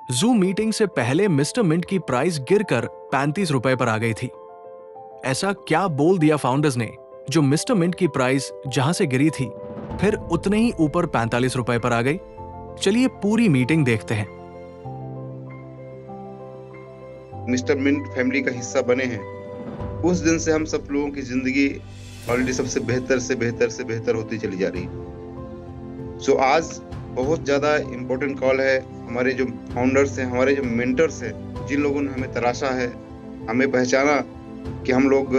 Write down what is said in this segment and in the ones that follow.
Zoom meeting से पहले mister mint की प्राइस गिरकर 35 रुपए पर आ गई थी। ऐसा क्या बोल दिया फाउंडर्स ने जो मिस्टर मिंट की प्राइस जहां से गिरी थी फिर उतने ही ऊपर 45 रुपए पर आ गई? चलिए पूरी मीटिंग देखते हैं। मिस्टर मिंट फैमिली का हिस्सा बने हैं, उस दिन से हम सब लोगों की जिंदगी ऑलरेडी सबसे बेहतर से बेहतर से बेहतर होती चली जा रही है। सो आज बहुत ज़्यादा इम्पोर्टेंट कॉल है। हमारे जो फाउंडर्स हैं, हमारे जो मेंटर्स हैं, जिन लोगों ने हमें तराशा है, हमें पहचाना कि हम लोग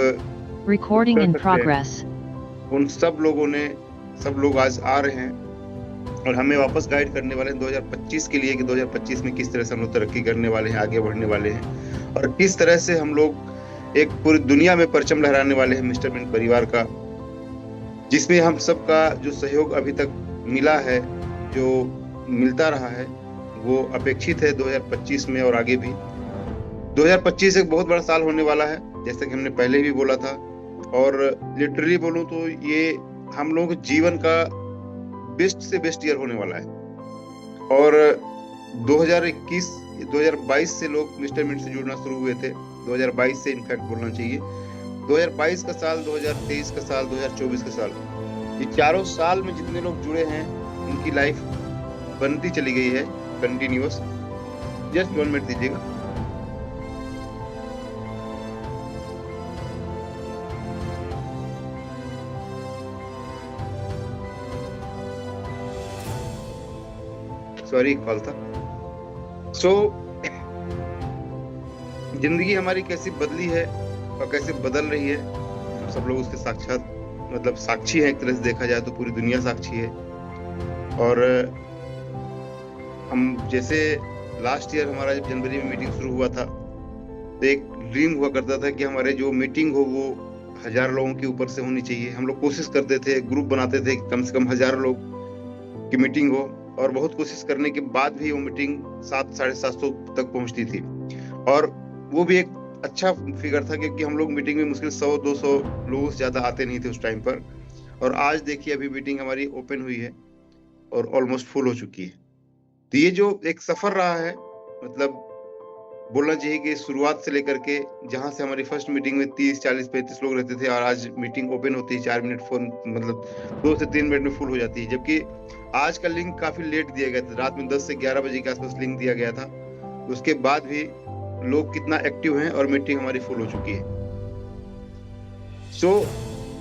Recording कर in सकते हैं, progress. उन सब लोग आज आ रहे हैं और हमें वापस गाइड करने वाले हैं 2025 के लिए कि 2025 में किस तरह से हम लोग तरक्की करने वाले हैं, आगे बढ़ने वाले हैं और किस तरह से हम लोग एक पूरी दुनिया में परचम लहराने वाले हैं मिस्टर मिंट परिवार का, जिसमें हम सबका जो सहयोग अभी तक मिला है, जो मिलता रहा है, वो अपेक्षित है 2025 में और आगे भी। 2025 एक बहुत बड़ा साल होने वाला है, जैसे कि हमने पहले भी बोला था, और लिटरली बोलूं तो ये हम लोगों के जीवन का बेस्ट से बेस्ट ईयर होने वाला है। और 2022 से लोग मिस्टर मिंट से जुड़ना शुरू हुए थे, 2022 से इनफैक्ट बोलना चाहिए। 2022 का साल, 2023 का साल, 2024 का साल, ये चारों साल में जितने लोग जुड़े हैं उनकी लाइफ बनती चली गई है कंटिन्यूअस। जस्ट 1 मिनट दीजिएगा। सॉरी, कॉल था। जिंदगी हमारी कैसी बदली है और कैसे बदल रही है, हम सब लोग उसके साक्षात साक्षी हैं। एक तरह से देखा जाए तो पूरी दुनिया साक्षी है। और हम जैसे लास्ट ईयर हमारा जब जनवरी में मीटिंग शुरू हुआ था तो एक ड्रीम हुआ करता था कि हमारे जो मीटिंग हो वो 1000 लोगों के ऊपर से होनी चाहिए। हम लोग कोशिश करते थे, ग्रुप बनाते थे, कम से कम 1000 लोग की मीटिंग हो, और बहुत कोशिश करने के बाद भी वो मीटिंग 700-750 तक पहुंचती थी। और वो भी एक अच्छा फिगर था क्योंकि हम लोग मीटिंग में मुश्किल 100-200 लोगों से ज्यादा आते नहीं थे उस टाइम पर। और आज देखिए अभी मीटिंग हमारी ओपन हुई है और ऑलमोस्ट फुल हो चुकी है। तो ये जो एक सफर रहा है, मतलब बोलना चाहिए कि शुरुआत से लेकर के जहां से हमारी फर्स्ट मीटिंग में 30, 40, 35 लोग रहते थे और आज मीटिंग ओपन होती है 4 मिनट, फोन मतलब 2 से 3 मिनट में फुल हो जाती है। जबकि आज का लिंक काफी लेट दिया गया था, रात में 10 से 11 बजे के आसपास लिंक दिया गया था। उसके बाद भी लोग कितना एक्टिव हैं और मीटिंग हमारी फुल हो चुकी है।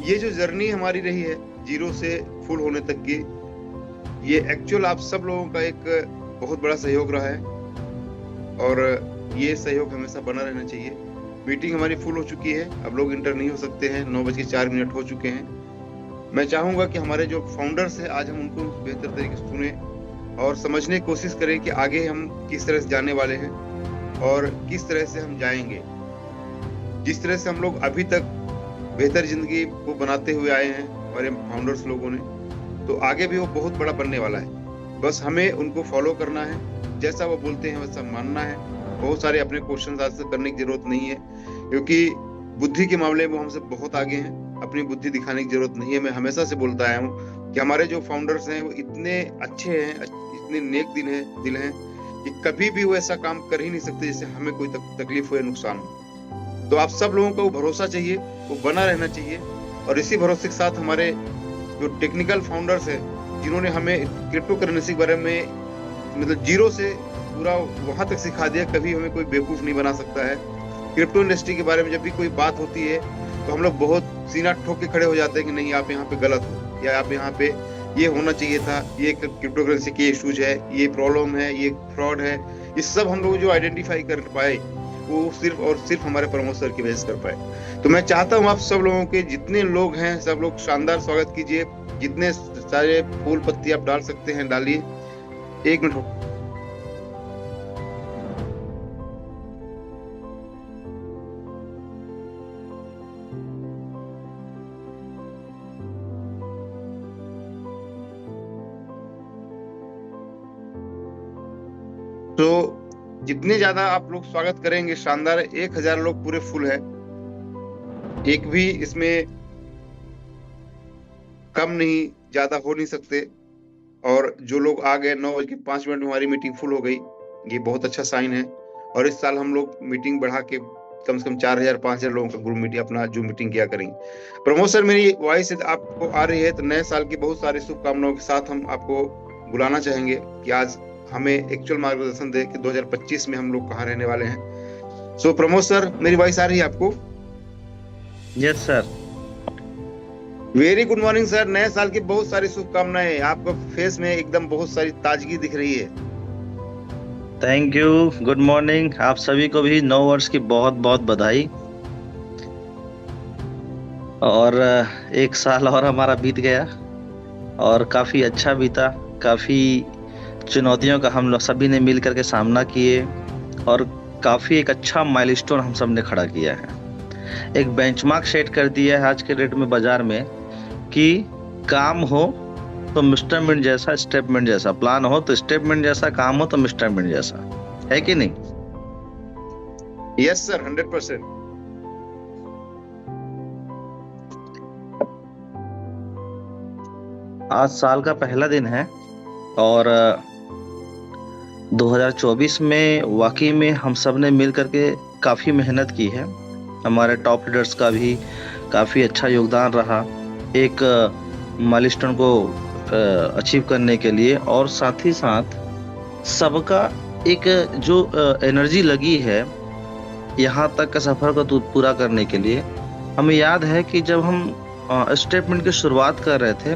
ये जो जर्नी हमारी रही है जीरो से फुल होने तक की, ये एक्चुअल आप सब लोगों का एक बहुत बड़ा सहयोग रहा है और ये सहयोग हमेशा बना रहना चाहिए। मीटिंग हमारी फुल हो चुकी है, अब लोग इंटर नहीं हो सकते हैं, 9:04 हो चुके हैं। मैं चाहूंगा कि हमारे जो फाउंडर्स हैं आज हम उनको बेहतर तरीके से सुने और समझने की कोशिश करें कि आगे हम किस तरह से जाने वाले हैं और किस तरह से हम जाएंगे। जिस तरह से हम लोग अभी तक बेहतर जिंदगी को बनाते हुए आए हैं हमारे फाउंडर्स लोगों ने, तो आगे भी वो बहुत बड़ा बनने वाला है। बस हमें उनको फॉलो करना है, जैसा वो बोलते हैं वैसा मानना है। बहुत सारे अपने क्वेश्चन आंसर करने की जरूरत नहीं है क्योंकि बुद्धि के मामले में वो हमसे बहुत आगे हैं। अपनी बुद्धि दिखाने की जरूरत नहीं है। मैं हमेशा से बोलता आया हूँ कि हमारे जो फाउंडर्स हैं वो इतने अच्छे हैं, इतने नेक दिल हैं कि कभी भी वो ऐसा काम कर ही नहीं सकते जिससे हमें कोई तकलीफ हो या नुकसान हो। तो आप सब लोगों को वो भरोसा चाहिए, वो बना रहना चाहिए। और इसी भरोसे के साथ हमारे जो टेक्निकल फाउंडर्स हैं जिन्होंने हमें क्रिप्टो करेंसी के बारे में मतलब जीरो से पूरा वहां तक सिखा दिया, कभी हमें कोई बेवकूफ नहीं बना सकता है। क्रिप्टो इंडस्ट्री के बारे में जब भी कोई बात होती है तो हम लोग बहुत सीना ठोक के खड़े हो जाते हैं कि नहीं, आप यहाँ पे गलत हो, या आप यहाँ पे ये होना चाहिए था, ये क्रिप्टो करेंसी के इश्यूज है, ये प्रॉब्लम है, ये फ्रॉड है। ये सब हम लोग जो आइडेंटिफाई कर पाए वो सिर्फ और सिर्फ हमारे प्रमोद सर की वजह से कर पाए। तो मैं चाहता हूँ आप सब लोगों के जितने लोग हैं सब लोग शानदार स्वागत कीजिए। जितने सारे फूल पत्ती आप डाल सकते हैं डालिए। 1 मिनट। तो जितने ज्यादा आप लोग स्वागत करेंगे शानदार। 1000 लोग पूरे फुल है, एक भी इसमें कम नहीं ज्यादा हो नहीं सकते। और जो लोग आ गए 9:05 में हमारी मीटिंग फुल हो गई। ये बहुत अच्छा साइन है। और इस साल हम लोग मीटिंग बढ़ा के कम से कम 4000-5000 लोगों का ग्रुप मीटिंग, अपना जूम मीटिंग किया करेंगे। प्रमोद सर, मेरी वॉइस आपको आ रही है तो नए साल की बहुत सारी शुभकामनाओं के साथ हम आपको बुलाना चाहेंगे कि आज हमें एक्चुअल मार्गदर्शन दे कि 2025 में हम लोग कहाँ रहने वाले हैं। सो प्रमोद सर, मेरी वॉइस आ रही है आपको? Yes sir. Very good morning sir. नए साल की बहुत सारी शुभकामनाएं। आपका फेस में एकदम बहुत सारी ताजगी दिख रही है। Thank you, good morning. आप सभी को भी नव वर्ष की बहुत बहुत बधाई। और एक साल और हमारा बीत गया और काफ़ी अच्छा बीता। काफ़ी चुनौतियों का हम लोग सभी ने मिल करके सामना किए और काफ़ी एक अच्छा माइलस्टोन हम सब ने खड़ा किया है। एक बेंचमार्क सेट कर दिया है आज के डेट में बाजार में कि काम हो तो मिस्टर मिंट जैसा, स्टेटमेंट जैसा, प्लान हो तो स्टेटमेंट जैसा, काम हो तो मिस्टर मिंट जैसा, है कि नहीं? Yes sir, 100%। आज साल का पहला दिन है और 2024 में वाकई में हम सब ने मिल करके काफ़ी मेहनत की है। हमारे टॉप लीडर्स का भी काफ़ी अच्छा योगदान रहा एक माइलस्टोन को अचीव करने के लिए, और साथ ही साथ सबका एक जो एनर्जी लगी है यहाँ तक का सफ़र को पूरा करने के लिए। हमें याद है कि जब हम स्टेटमेंट की शुरुआत कर रहे थे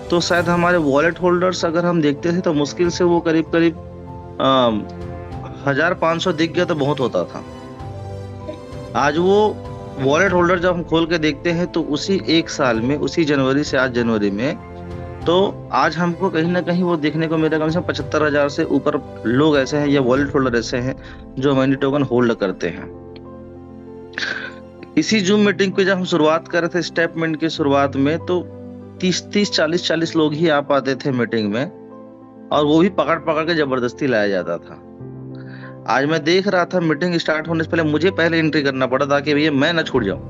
तो शायद हमारे वॉलेट होल्डर्स अगर हम देखते थे तो मुश्किल से वो करीब 1500 दिख गया तो बहुत होता था। आज वो वॉलेट होल्डर जब हम खोल के देखते हैं तो उसी एक साल में, उसी जनवरी से आज जनवरी में, तो आज हमको कहीं ना कहीं वो देखने को मिलेगा कम से कम 75,000 से ऊपर लोग ऐसे हैं या वॉलेट होल्डर ऐसे हैं जो मनी टोकन होल्ड करते हैं। इसी जूम मीटिंग पे जब हम शुरुआत कर रहे थे स्टेटमेंट की शुरुआत में तो 30 40 लोग ही आ पाते थे मीटिंग में, और वो भी पकड़ पकड़ के जबरदस्ती लाया जाता था। आज मैं देख रहा था मीटिंग स्टार्ट होने से पहले मुझे पहले एंट्री करना पड़ा था कि भैया मैं ना छूट जाऊं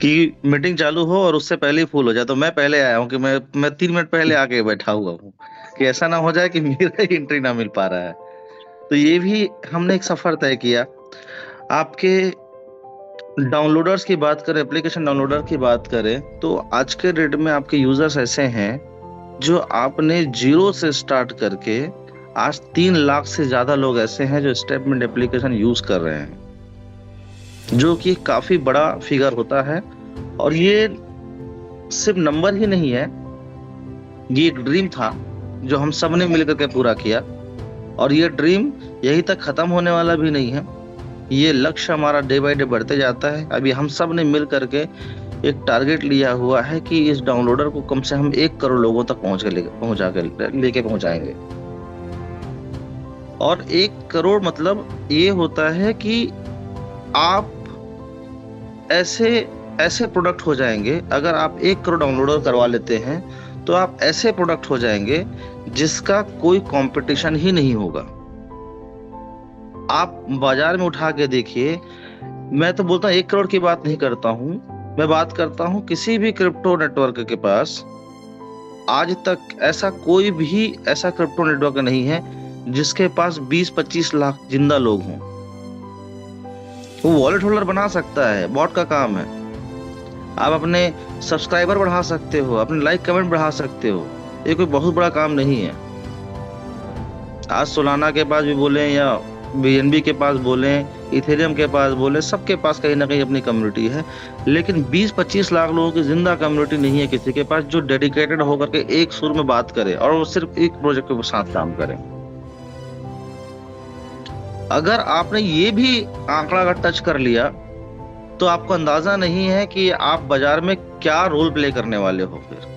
कि मीटिंग चालू हो और उससे पहले ही फुल हो जाए। तो मैं पहले आया हूं कि मैं 3 मिनट पहले आके बैठा हुआ हूं कि ऐसा ना हो जाए कि मेरा एंट्री ना मिल पा रहा है। तो ये भी हमने एक सफर तय किया। आपके डाउनलोडर्स की बात करें, एप्लीकेशन डाउनलोडर की बात करें, तो आज के डेट में आपके यूजर्स ऐसे हैं जो आपने जीरो से स्टार्ट करके आज 3 लाख से ज्यादा लोग ऐसे हैं जो स्टेटमेंट एप्लीकेशन यूज कर रहे हैं, जो कि काफी बड़ा फिगर होता है। और ये सिर्फ नंबर ही नहीं है, ये एक ड्रीम था जो हम सब ने मिलकर के पूरा किया, और ये ड्रीम यही तक खत्म होने वाला भी नहीं है। ये लक्ष्य हमारा डे बाय डे बढ़ते जाता है। अभी हम सब ने मिल करके एक टारगेट लिया हुआ है कि इस डाउनलोडर को कम से हम 1 करोड़ लोगों तक लेके पहुंचाएंगे। और 1 करोड़ मतलब ये होता है कि आप ऐसे प्रोडक्ट हो जाएंगे। अगर आप 1 करोड़ डाउनलोडर करवा लेते हैं तो आप ऐसे प्रोडक्ट हो जाएंगे जिसका कोई कंपटीशन ही नहीं होगा। आप बाजार में उठा के देखिए, मैं तो बोलता हूँ 1 करोड़ की बात नहीं करता हूँ, मैं बात करता हूँ किसी भी क्रिप्टो नेटवर्क के पास आज तक ऐसा कोई भी ऐसा क्रिप्टो नेटवर्क नहीं है जिसके पास 20-25 लाख जिंदा लोग हों। वो वॉलेट होल्डर बना सकता है, बॉट का काम है। आप अपने सब्सक्राइबर बढ़ा सकते हो, अपने लाइक कमेंट बढ़ा सकते हो, ये कोई बहुत बड़ा काम नहीं है। आज सोलाना के पास भी बोले या BNB के पास बोले, इथेरियम के पास बोले, सबके पास कहीं ना कहीं अपनी कम्युनिटी है, लेकिन 20-25 लाख लोगों की जिंदा कम्युनिटी नहीं है किसी के पास जो डेडिकेटेड होकर के एक सुर में बात करे और वो सिर्फ एक प्रोजेक्ट के साथ काम करे। अगर आपने ये भी आंकड़ा का टच कर लिया तो आपको अंदाजा नहीं है कि आप बाजार में क्या रोल प्ले करने वाले हो। फिर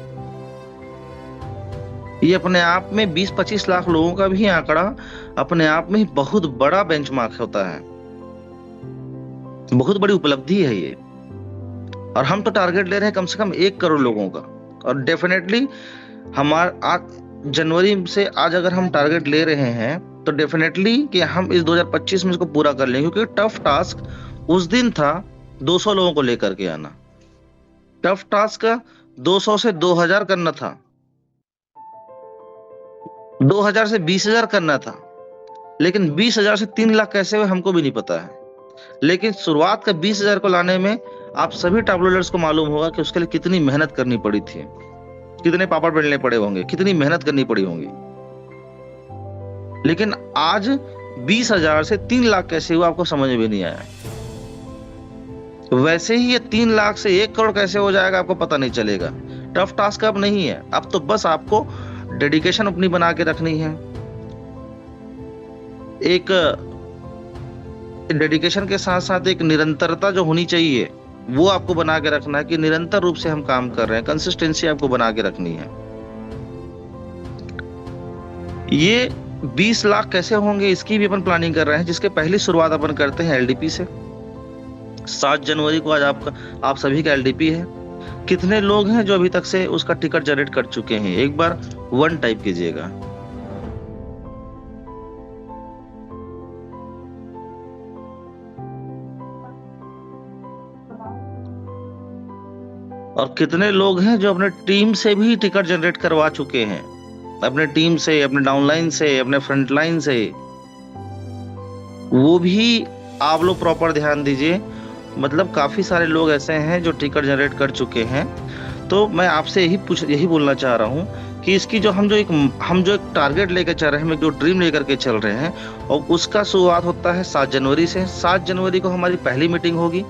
ये अपने आप में 20-25 लाख लोगों का भी आंकड़ा अपने आप में ही बहुत बड़ा बेंचमार्क होता है, बहुत बड़ी उपलब्धि है ये। और हम तो टारगेट ले रहे हैं कम से कम 1 करोड़ लोगों का, और डेफिनेटली हमारा जनवरी से आज अगर हम टारगेट ले रहे हैं तो डेफिनेटली कि हम इस 2025 में इसको पूरा कर लेंगे, क्योंकि टफ टास्क उस दिन था 200 लोगों को लेकर के आना। टफ टास्क 200 से 2000 करना था। 2000 से 20,000 करना था, लेकिन 20,000 से 3 लाख कैसे हुए हमको भी नहीं पता है। लेकिन शुरुआत का 20,000 को लाने में आप सभी टॉप लोडर्स को मालूम होगा कि उसके लिए कितनी मेहनत करनी पड़ी थी, कितने पापड़ बेलने पड़े होंगे, कितनी मेहनत करनी पड़ी होंगी। लेकिन आज 20,000 से 3 लाख कैसे हुआ आपको समझ में नहीं आया। वैसे ही ये 3 लाख से 1 करोड़ कैसे हो जाएगा आपको पता नहीं चलेगा। टफ टास्क अब नहीं है, अब तो बस आपको डेडिकेशन अपनी बना के रखनी है। एक डेडिकेशन के साथ साथ एक निरंतरता जो होनी चाहिए वो आपको बना के रखना है कि निरंतर रूप से हम काम कर रहे हैं, कंसिस्टेंसी आपको बना के रखनी है। ये 20 लाख कैसे होंगे इसकी भी अपन प्लानिंग कर रहे हैं, जिसके पहली शुरुआत अपन करते हैं एलडीपी से। 7 जनवरी को आज आप सभी का एलडीपी है। कितने लोग हैं जो अभी तक से उसका टिकट जनरेट कर चुके हैं, एक बार 1 टाइप कीजिएगा। और कितने लोग हैं जो अपने टीम से भी टिकट जनरेट करवा चुके हैं, अपने टीम से, अपने डाउनलाइन से, अपने फ्रंटलाइन से। वो भी आप लोग प्रॉपर ध्यान दीजिए। मतलब काफी सारे लोग ऐसे हैं जो टिकट जनरेट कर चुके हैं। तो मैं आपसे यही बोलना चाह रहा हूं कि इसकी जो हम जो एक टारगेट लेकर चल रहे हैं, जो ड्रीम लेकर के चल रहे हैं, और उसका शुरुआत होता है 7 जनवरी से। 7 जनवरी को हमारी पहली मीटिंग होगी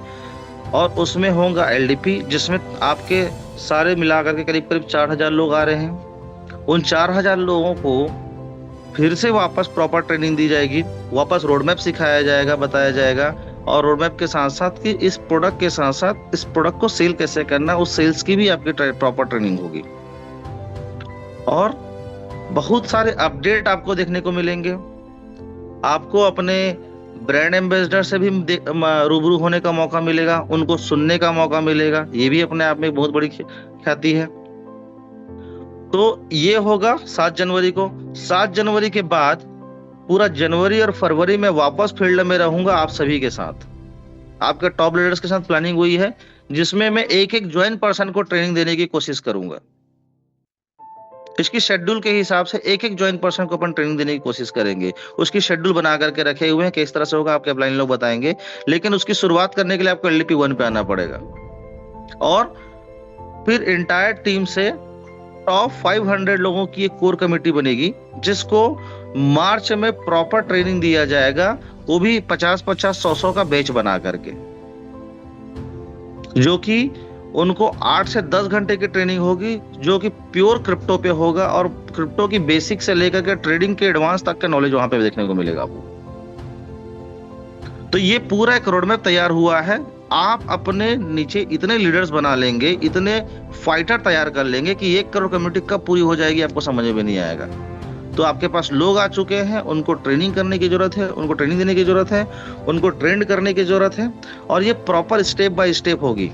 और उसमें होगा एलडीपी, जिसमें आपके सारे मिलाकर के करीब 4,000 लोग आ रहे हैं। उन 4,000 लोगों को फिर से वापस प्रॉपर ट्रेनिंग दी जाएगी, वापस रोड मैप सिखाया जाएगा, बताया जाएगा, और रोड मैप के साथ साथ कि इस प्रोडक्ट के साथ साथ इस प्रोडक्ट को सेल कैसे करना, उस सेल्स की भी आपकी प्रॉपर ट्रेनिंग होगी। और बहुत सारे अपडेट आपको देखने को मिलेंगे। आपको अपने ब्रांड एम्बेसडर से भी रूबरू होने का मौका मिलेगा, उनको सुनने का मौका मिलेगा। ये भी अपने आप में बहुत बड़ी ख्याति है। तो ये होगा 7 जनवरी को। 7 जनवरी के बाद पूरा जनवरी और फरवरी में वापस फील्ड में रहूंगा आप सभी के साथ। आपके टॉप लीडर्स के साथ प्लानिंग हुई है, जिसमें मैं एक एक ज्वाइन पर्सन को ट्रेनिंग देने की कोशिश करूंगा। इसकी शेड्यूल के हिसाब से एक एक ज्वाइन पर्सन को अपन ट्रेनिंग देने की कोशिश करेंगे। उसकी शेड्यूल बना करके रखे हुए हैं, किस तरह से होगा आपके अपलाइन लोग बताएंगे। लेकिन उसकी शुरुआत करने के लिए आपको एलडीपी 1 पे आना पड़ेगा। और फिर इंटायर टीम से टॉप 500 लोगों की एक कोर कमेटी बनेगी, जिसको मार्च में प्रॉपर ट्रेनिंग दिया जाएगा, वो भी 50-50, 100-100 का बैच बना करके, जो कि उनको 8 से 10 घंटे की ट्रेनिंग होगी, जो कि प्योर क्रिप्टो पे होगा। और क्रिप्टो की बेसिक से लेकर के ट्रेडिंग के एडवांस तक का नॉलेज वहां पे देखने को मिलेगा आपको। तो ये पूरा एक रोड मैप तैयार हुआ है। आप अपने नीचे इतने लीडर्स बना लेंगे, इतने फाइटर तैयार कर लेंगे कि 1 करोड़ कम्युनिटी कब पूरी हो जाएगी आपको समझ में नहीं आएगा। तो आपके पास लोग आ चुके हैं, उनको ट्रेनिंग करने की जरूरत है, उनको ट्रेनिंग देने की जरूरत है, उनको ट्रेंड करने की जरूरत है। और ये प्रॉपर स्टेप बाय स्टेप होगी।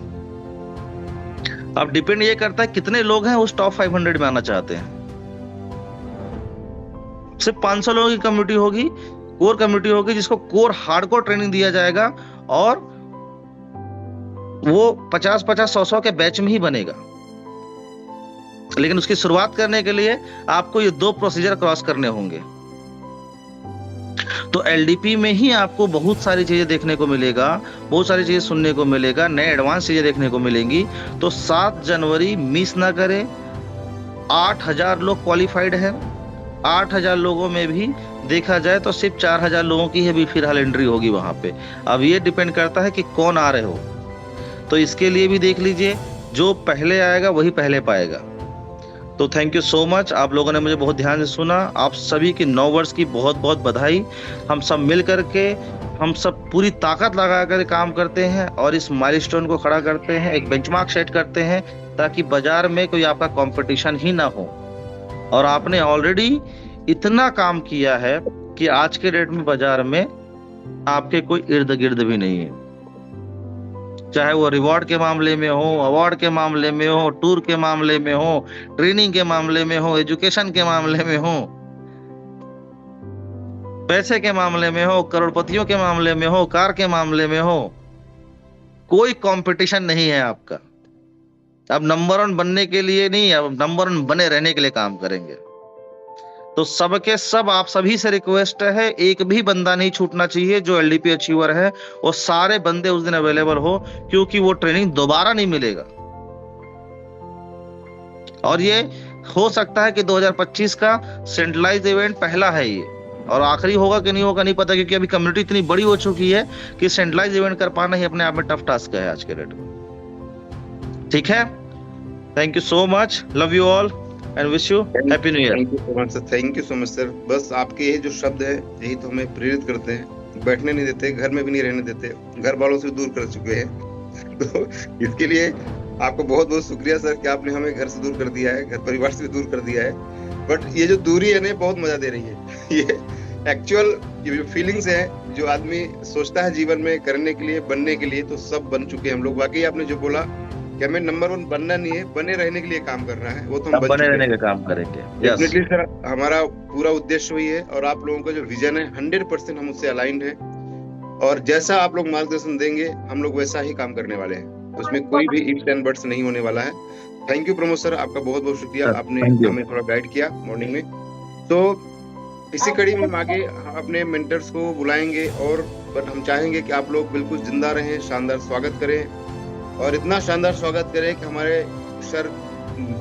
अब डिपेंड ये करता है कितने लोग हैं उस टॉप 500 में आना चाहते हैं। सिर्फ 500 लोगों की कम्युनिटी होगी, कोर कम्युनिटी होगी, जिसको कोर हार्डकोर ट्रेनिंग दिया जाएगा, और वो 50-50, 100-100 के बैच में ही बनेगा। लेकिन उसकी शुरुआत करने के लिए आपको ये 2 प्रोसीजर क्रॉस करने होंगे। तो एलडीपी में ही आपको बहुत सारी चीजें देखने को मिलेगा, बहुत सारी चीजें सुनने को मिलेगा, नए एडवांस चीजें देखने को मिलेंगी। तो 7 जनवरी मिस ना करें। 8,000 लोग क्वालिफाइड हैं। 8,000 लोगों में भी देखा जाए तो सिर्फ 4,000 लोगों की है भी फिलहाल एंट्री होगी वहां पे। अब ये डिपेंड करता है कि कौन आ रहे हो, तो इसके लिए भी देख लीजिए, जो पहले आएगा वही पहले पाएगा। तो थैंक यू सो मच, आप लोगों ने मुझे बहुत ध्यान से सुना। आप सभी की 9 वर्ष की बहुत बहुत बधाई। हम सब मिल करके, हम सब पूरी ताकत लगा कर काम करते हैं और इस माइलस्टोन को खड़ा करते हैं, एक बेंचमार्क सेट करते हैं, ताकि बाजार में कोई आपका कंपटीशन ही ना हो। और आपने ऑलरेडी इतना काम किया है कि आज के डेट में बाजार में आपके कोई इर्द गिर्द भी नहीं है। चाहे वो रिवॉर्ड के मामले में हो, अवार्ड के मामले में हो, टूर के मामले में हो, ट्रेनिंग के मामले में हो, एजुकेशन के मामले में हो, पैसे के मामले में हो, करोड़पतियों के मामले में हो, कार के मामले में हो, कोई कंपटीशन नहीं है आपका। अब नंबर 1 बनने के लिए नहीं, अब नंबर 1 बने रहने के लिए काम करेंगे। तो सबके सब आप सभी से रिक्वेस्ट है, एक भी बंदा नहीं छूटना चाहिए जो एलडीपी अचीवर है, और सारे बंदे उस दिन अवेलेबल हो, क्योंकि वो ट्रेनिंग दोबारा नहीं मिलेगा। और ये हो सकता है कि 2025 का सेंट्रलाइज इवेंट पहला है ये, और आखिरी होगा कि नहीं होगा नहीं पता, क्योंकि अभी कम्युनिटी इतनी बड़ी हो चुकी है कि सेंट्रलाइज इवेंट कर पाना ही अपने आप में टफ टास्क है आज के डेट में। ठीक है, thank you so much, love you all and wish you happy new year. Thank you so much sir, thank you so much sir. बस आपके ये जो शब्द है यही तो हमें प्रेरित करते हैं, बैठने नहीं देते, घर में भी नहीं रहने देते, घर वालों से दूर कर चुके हैं। तो इसके लिए आपको बहुत बहुत शुक्रिया सर कि आपने हमें घर से दूर कर दिया है, घर परिवार से भी दूर कर दिया है। बट ये जो दूरी है ना बहुत मजा दे रही है। ये एक्चुअल ये जो फीलिंग्स है, जो आदमी सोचता है जीवन में करने के लिए, बनने के लिए, तो सब बन चुके हैं हम लोग। वाकई आपने जो बोला कि हमें नंबर 1 बनना नहीं है, बने रहने के लिए काम करना है, वो तो हम बने रहने का काम करेंगे। डेफिनेटली सर, हमारा पूरा उद्देश्य वही है, और आप लोगों का जो विजन है 100% हम उससे अलाइंड है, और जैसा आप लोग मार्गदर्शन देंगे हम लोग वैसा ही काम करने वाले हैं, उसमें कोई भी इफ्स एंड बट्स नहीं होने वाला है। थैंक यू प्रमोद सर, आपका बहुत बहुत शुक्रिया, आपने हमें थोड़ा गाइड किया मॉर्निंग में। तो इसी कड़ी में हम आगे अपने मेंटर्स को बुलाएंगे, और बट हम चाहेंगे कि आप लोग बिल्कुल जिंदा रहें, शानदार स्वागत करें, और इतना शानदार स्वागत करें कि हमारे सर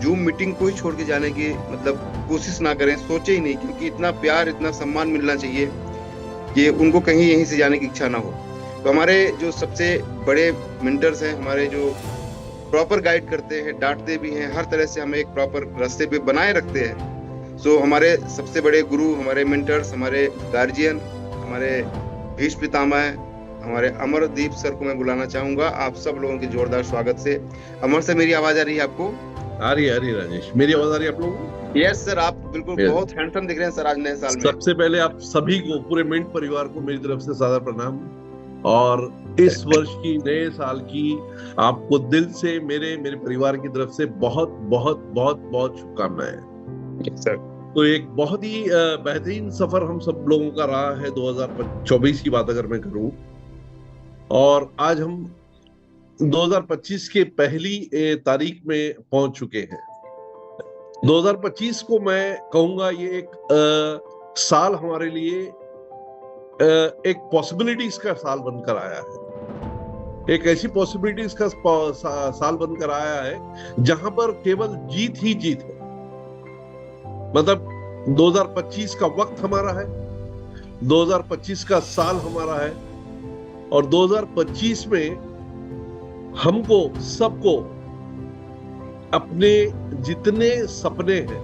जूम मीटिंग को ही छोड़ के जाने की मतलब कोशिश ना करें, सोचे ही नहीं, क्योंकि इतना प्यार, इतना सम्मान मिलना चाहिए कि उनको कहीं यहीं से जाने की इच्छा ना हो। तो हमारे जो सबसे बड़े मेंटर्स हैं, हमारे जो प्रॉपर गाइड करते हैं, डांटते भी हैं, हर तरह से हमें एक प्रॉपर रास्ते पे बनाए रखते हैं। सो हमारे सबसे बड़े गुरु, हमारे मेंटर्स, हमारे गार्जियन, हमारे भीष्म पितामह, हमारे अमरदीप सर को मैं बुलाना चाहूंगा। आप सब लोगों के जोरदार स्वागत से। अमर सर, मेरी आवाज आ रही है आपको? आ रही है राजेश, मेरी आवाज आ रही है आप लोगों को? यस सर, आप बिल्कुल बहुत हैंडसम दिख रहे हैं सर आज नए साल में। सबसे पहले आप सभी को, पूरे मिंट परिवार को मेरी तरफ से सादर प्रणाम, और इस वर्ष की, नए साल की आपको दिल से मेरे परिवार की तरफ से बहुत बहुत बहुत बहुत शुभकामनाएं सर। तो एक बहुत ही बेहतरीन सफर हम सब लोगों का रहा है 2024 की बात अगर मैं करूं, और आज हम 2025 के पहली तारीख में पहुंच चुके हैं। 2025 को मैं कहूंगा ये एक साल हमारे लिए एक पॉसिबिलिटीज का साल बनकर आया है। एक ऐसी पॉसिबिलिटीज का साल बनकर आया है जहां पर केवल जीत ही जीत है। मतलब 2025 का वक्त हमारा है, 2025 का साल हमारा है, और 2025 में हमको सबको अपने जितने सपने हैं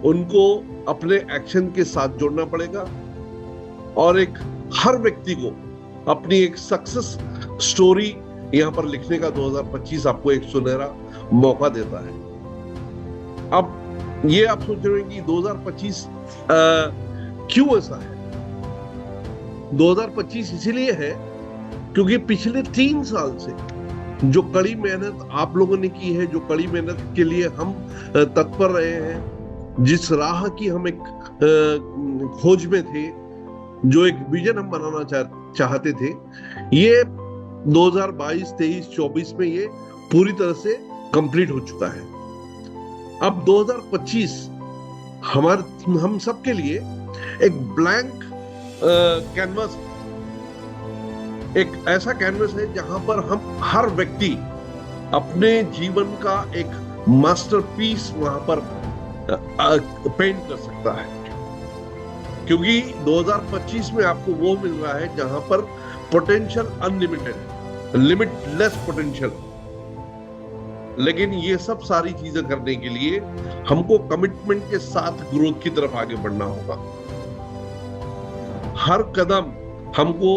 उनको अपने एक्शन के साथ जोड़ना पड़ेगा, और एक हर व्यक्ति को अपनी एक सक्सेस स्टोरी यहां पर लिखने का 2025 आपको एक सुनहरा मौका देता है। अब ये आप सोच रहे हैं कि 2025 क्यों ऐसा है? 2025 इसीलिए है क्योंकि पिछले 3 साल से जो कड़ी मेहनत आप लोगों ने की है, जो कड़ी मेहनत के लिए हम तत्पर रहे हैं, जिस राह की हम एक खोज में थे, जो एक विजन हम बनाना चाहते थे, ये 2022, 23, 24 में ये पूरी तरह से कंप्लीट हो चुका है। अब 2025 हम सब के लिए एक ब्लैंक कैनवस, एक ऐसा कैनवस है जहां पर हम हर व्यक्ति अपने जीवन का एक मास्टरपीस वहां पर पेंट कर सकता है, क्योंकि 2025 में आपको वो मिल रहा है जहां पर पोटेंशियल अनलिमिटेड है, लिमिटलेस पोटेंशियल। लेकिन ये सब सारी चीजें करने के लिए हमको कमिटमेंट के साथ ग्रोथ की तरफ आगे बढ़ना होगा। हर कदम हमको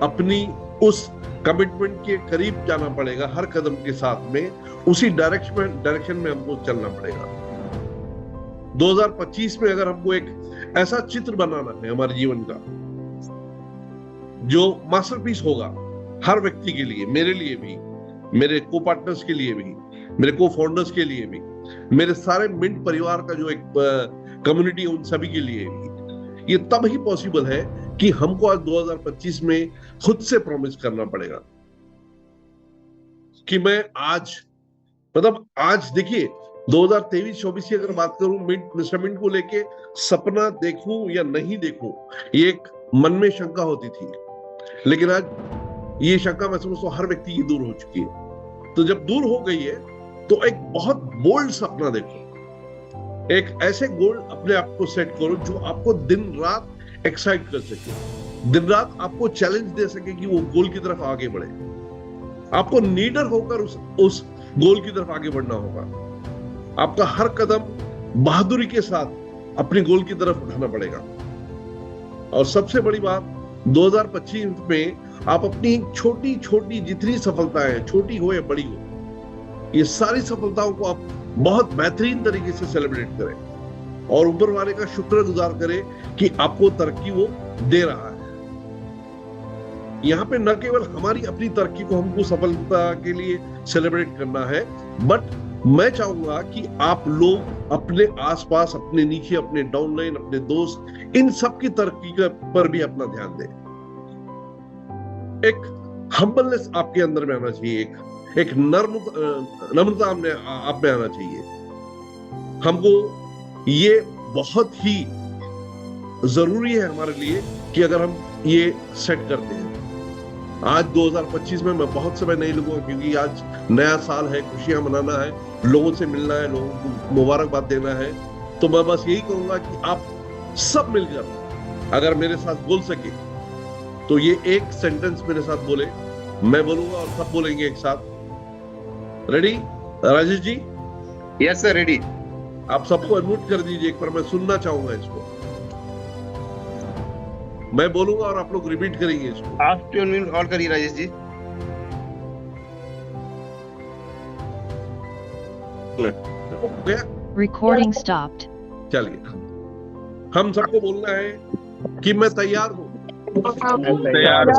अपनी उस कमिटमेंट के करीब जाना पड़ेगा, हर कदम के साथ में उसी डायरेक्शन में हमको चलना पड़ेगा। 2025 में अगर हमको एक ऐसा चित्र बनाना है हमारे जीवन का जो मास्टरपीस होगा हर व्यक्ति के लिए, मेरे लिए भी, मेरे को पार्टनर्स के लिए भी, मेरे को फाउंडर्स के लिए भी, मेरे सारे मिंट परिवार का जो एक कम्युनिटी है उन सभी के लिए भी, ये तब ही पॉसिबल है कि हमको आज 2025 में खुद से प्रॉमिस करना पड़ेगा कि मैं आज, मतलब आज देखिए 2023-24 की अगर बात करूं, मिस्टर मिंट को लेके सपना देखूं या नहीं देखूं, ये एक मन में शंका होती थी, लेकिन आज ये शंका मैं समझता हूं हर व्यक्ति की दूर हो चुकी है। तो जब दूर हो गई है तो एक बहुत बोल्ड सपना देखो, एक ऐसे गोल अपने आप को सेट करो जो आपको दिन रात एक्साइट कर सके, दिन रात आपको चैलेंज दे सके कि वो गोल की तरफ आगे बढ़े। आपको नीडर होकर उस गोल की तरफ आगे बढ़ना होगा। आपका हर कदम बहादुरी के साथ अपने गोल की तरफ उठाना पड़ेगा। और सबसे बड़ी बात, 2025 में आप अपनी छोटी छोटी जितनी सफलताएं, छोटी हो या बड़ी हो, ये सारी सफलताओं को आप बहुत बेहतरीन तरीके से सेलिब्रेट करें और ऊपर वाले का शुक्रगुजार करें कि आपको तरक्की वो दे रहा है। यहाँ पे न केवल हमारी अपनी तरक्की को हमको सफलता के लिए सेलिब्रेट करना है, बट मैं चाहूंगा कि आप लोग अपने आसपास, अपने नीचे, अपने डाउनलाइन, अपने दोस्त, इन सब की तरक्की पर भी अपना ध्यान दें। एक हम्बलनेस आपके अंदर में आना चाहिए, एक नम्रता आप में आना चाहिए। हमको ये बहुत ही जरूरी है हमारे लिए कि अगर हम ये सेट करते हैं। आज 2025 में मैं बहुत समय नहीं लूंगा, क्योंकि आज नया साल है, खुशियां मनाना है, लोगों से मिलना है, लोगों को मुबारकबाद देना है। तो मैं बस यही कहूंगा कि आप सब मिलकर अगर मेरे साथ बोल सके तो ये एक सेंटेंस मेरे साथ बोले, मैं बोलूंगा और सब बोलेंगे एक साथ। Ready Rajesh ji? Yes sir, ready. आप सबको अनम्यूट कर दीजिए एक बार, मैं सुनना चाहूंगा इसको। मैं बोलूंगा और आप लोग रिपीट करेंगे इसको। आप अनम्यूट ऑल करिए राजेश जी। Recording stopped. चलिए, हम सबको बोलना है कि मैं तैयार हूँ। तैयार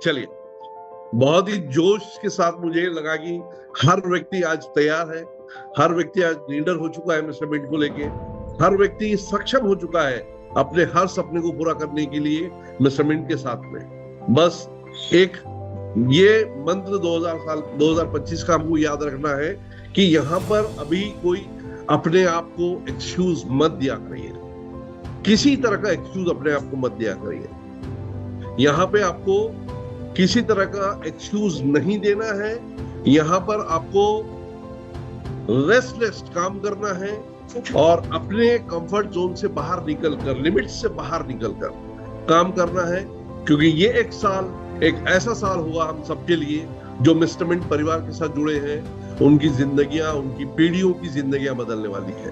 चलिए, बहुत ही जोश के साथ मुझे लगा कि हर व्यक्ति आज तैयार है, हर व्यक्ति आज लीडर हो चुका है मिस्टर मिंट को लेके, हर व्यक्ति सक्षम हो चुका है अपने हर सपने को पूरा करने के लिए मिस्टर मिंट के साथ में। बस एक ये मंत्र 2025 का हमको याद रखना है कि यहाँ पर अभी कोई अपने आप को एक्सक्यूज मत दिया करिए, किसी तरह का एक्सक्यूज अपने आप को मत दिया करिए। यहाँ पे आपको किसी तरह का एक्सक्यूज नहीं देना है। यहाँ पर आपको रेस्टलेस काम करना है और अपने कंफर्ट जोन से बाहर निकलकर, लिमिट से बाहर निकलकर काम करना है, क्योंकि ये एक साल एक ऐसा साल होगा हम सबके लिए जो मिस्टर मिंट परिवार के साथ जुड़े हैं, उनकी जिंदगियां, उनकी पीढ़ियों की जिंदगियां बदलने वाली है।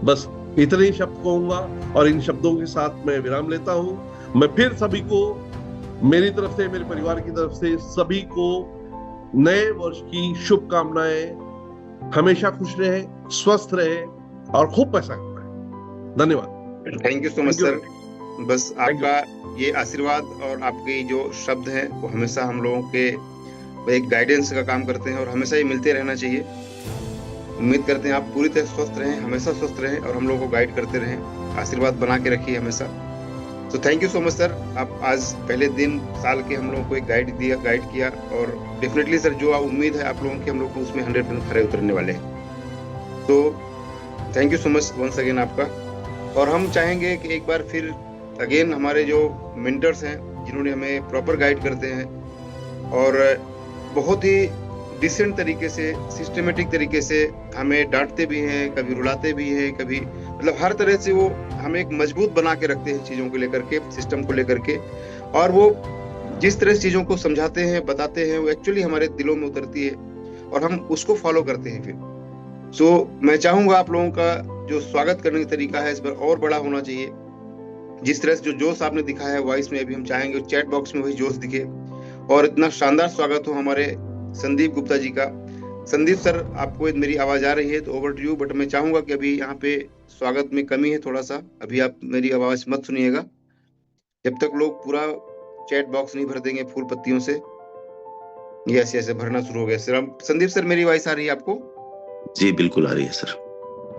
बस इतने ही शब्द कहूंगा और इन शब्दों के साथ मैं विराम लेता हूं। मैं फिर सभी को, मेरी तरफ से, मेरे परिवार की तरफ से सभी को नए वर्ष की शुभकामनाएं। हमेशा खुश रहे, स्वस्थ रहे और खूब पैसा कमाए। धन्यवाद। Thank you so much sir. बस आपका ये आशीर्वाद और आपके जो शब्द हैं वो हमेशा हम लोगों के एक गाइडेंस का काम करते हैं और हमेशा ये मिलते रहना चाहिए। उम्मीद करते हैं आप पूरी तरह स्वस्थ रहें, हमेशा स्वस्थ रहें और हम लोगों को गाइड करते रहें। आशीर्वाद बना के रखिए हमेशा। तो thank you so much sir. आप आज पहले दिन साल के हम लोगों को एक गाइड किया और डेफिनेटली सर जो उम्मीद है आप लोगों की, हम लोग को उसमें 100% खरे उतरने वाले हैं। तो thank you so much once again आपका। और हम चाहेंगे कि एक बार फिर अगेन हमारे जो मेंटर्स हैं जिन्होंने हमें प्रॉपर गाइड करते हैं और बहुत ही डिसेंट तरीके से, सिस्टमेटिक तरीके से हमें डांटते भी हैं, कभी रुलाते भी हैं, कभी मतलब हर तरह से वो हमें एक मजबूत बना के रखते हैं चीज़ों को लेकर के, सिस्टम को लेकर के। और वो जिस तरह से चीज़ों को समझाते हैं, बताते हैं, वो एक्चुअली हमारे दिलों में उतरती है और हम उसको फॉलो करते हैं फिर। सो मैं चाहूँगा आप लोगों का जो स्वागत करने का तरीका है इस पर और बड़ा होना चाहिए। जिस तरह से जो जोश आपने दिखाया है वॉइस में, अभी हम चाहेंगे चैट बॉक्स में वही जोश दिखे और इतना शानदार स्वागत हो हमारे संदीप गुप्ता जी का। संदीप सर, आपको मेरी आवाज आ रही है तो ओवर टू यू। बट मैं चाहूंगा कि अभी यहाँ पे स्वागत में कमी है थोड़ा सा, अभी आप मेरी आवाज मत सुनिएगा। जब तक लोग पूरा चैट बॉक्स नहीं भर देंगे फूल पत्तियों से। ये ऐसे ऐसे भरना शुरू हो गया सर। संदीप सर, मेरी वॉइस आ रही है आपको? जी बिल्कुल आ रही है sir.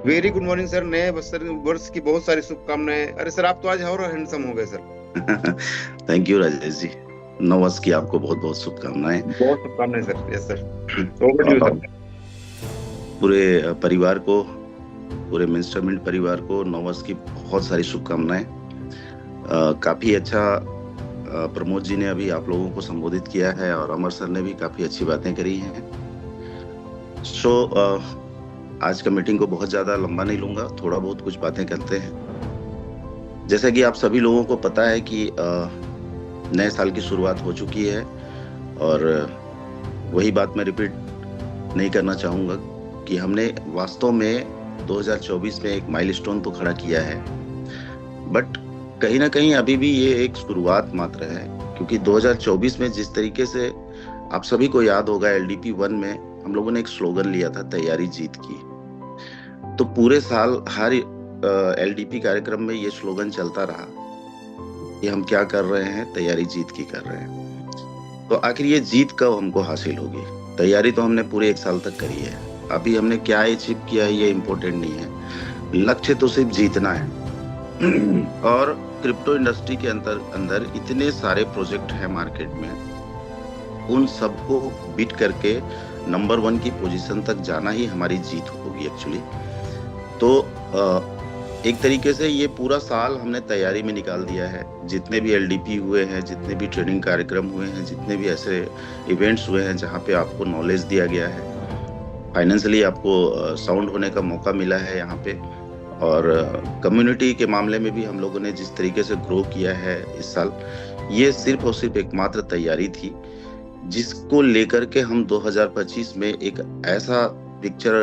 Very good morning sir. नए वर्ष की बहुत सारी शुभकामनाएं। अरे सर, आप तो आज और हैंडसम हो गए sir. Thank you Rajesh ji, नववर्ष की आपको बहुत बहुत शुभकामनाएं। बहुत शुभकामनाएं सर। Yes sir. पूरे परिवार को, पूरे मिस्टर मिंट परिवार को नववर्ष की बहुत सारी शुभकामनाएं। काफी अच्छा प्रमोद जी ने अभी आप लोगों को संबोधित किया है और अमर सर ने भी काफी अच्छी बातें करी हैं। सो आज का मीटिंग को बहुत ज्यादा लंबा नहीं लूंगा, थोड़ा बहुत कुछ बातें करते हैं। जैसा कि आप सभी लोगों को पता है कि नए साल की शुरुआत हो चुकी है और वही बात मैं रिपीट नहीं करना चाहूंगा कि हमने वास्तव में 2024 में एक माइलस्टोन तो खड़ा किया है, बट कहीं ना कहीं अभी भी ये एक शुरुआत मात्र है। क्योंकि 2024 में जिस तरीके से आप सभी को याद होगा, LDP 1 में हम लोगों ने एक स्लोगन लिया था, तैयारी जीत की। तो पूरे साल हर LDP कार्यक्रम में ये स्लोगन चलता रहा कि हम क्या कर रहे हैं, तैयारी जीत की कर रहे हैं। तो आखिर ये जीत कब हमको हासिल होगी? तैयारी तो हमने पूरे 1 साल तक करी है, अभी हमने क्या अचीव किया है ये इम्पोर्टेंट नहीं है, लक्ष्य तो सिर्फ जीतना है। और क्रिप्टो इंडस्ट्री के अंदर इतने सारे प्रोजेक्ट हैं मार्केट में, उन सबको बीट करके नंबर 1 की पोजीशन तक जाना ही हमारी जीत होगी एक्चुअली। तो एक तरीके से ये पूरा साल हमने तैयारी में निकाल दिया है। जितने भी LDP हुए हैं, जितने भी ट्रेनिंग कार्यक्रम हुए हैं, जितने भी ऐसे इवेंट्स हुए हैं जहाँ पे आपको नॉलेज दिया गया है, फाइनेंशियली आपको साउंड होने का मौका मिला है यहाँ पे, और कम्युनिटी के मामले में भी हम लोगों ने जिस तरीके से ग्रो किया है इस साल, ये सिर्फ और सिर्फ एकमात्र तैयारी थी जिसको लेकर के हम 2025 में एक ऐसा पिक्चर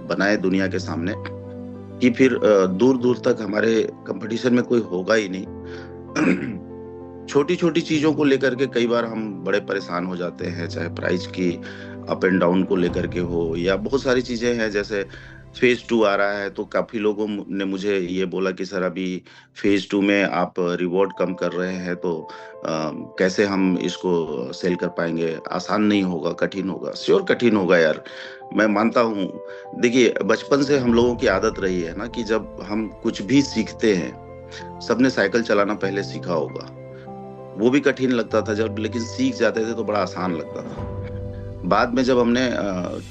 बनाए दुनिया के सामने कि फिर दूर दूर तक हमारे कंपटीशन में कोई होगा ही नहीं। छोटी छोटी चीजों को लेकर के कई बार हम बड़े परेशान हो जाते हैं, चाहे प्राइस की अप एंड डाउन को लेकर के हो, या बहुत सारी चीजें हैं। जैसे फेज 2 आ रहा है तो काफी लोगों ने मुझे ये बोला कि सर अभी फेज 2 में आप रिवॉर्ड कम कर रहे हैं, तो कैसे हम इसको सेल कर पाएंगे? आसान नहीं होगा, कठिन होगा। श्योर कठिन होगा यार, मैं मानता हूँ। देखिए, बचपन से हम लोगों की आदत रही है ना कि जब हम कुछ भी सीखते हैं, सबने साइकिल चलाना पहले सीखा होगा, वो भी कठिन लगता था जब, लेकिन सीख जाते थे तो बड़ा आसान लगता था। बाद में जब हमने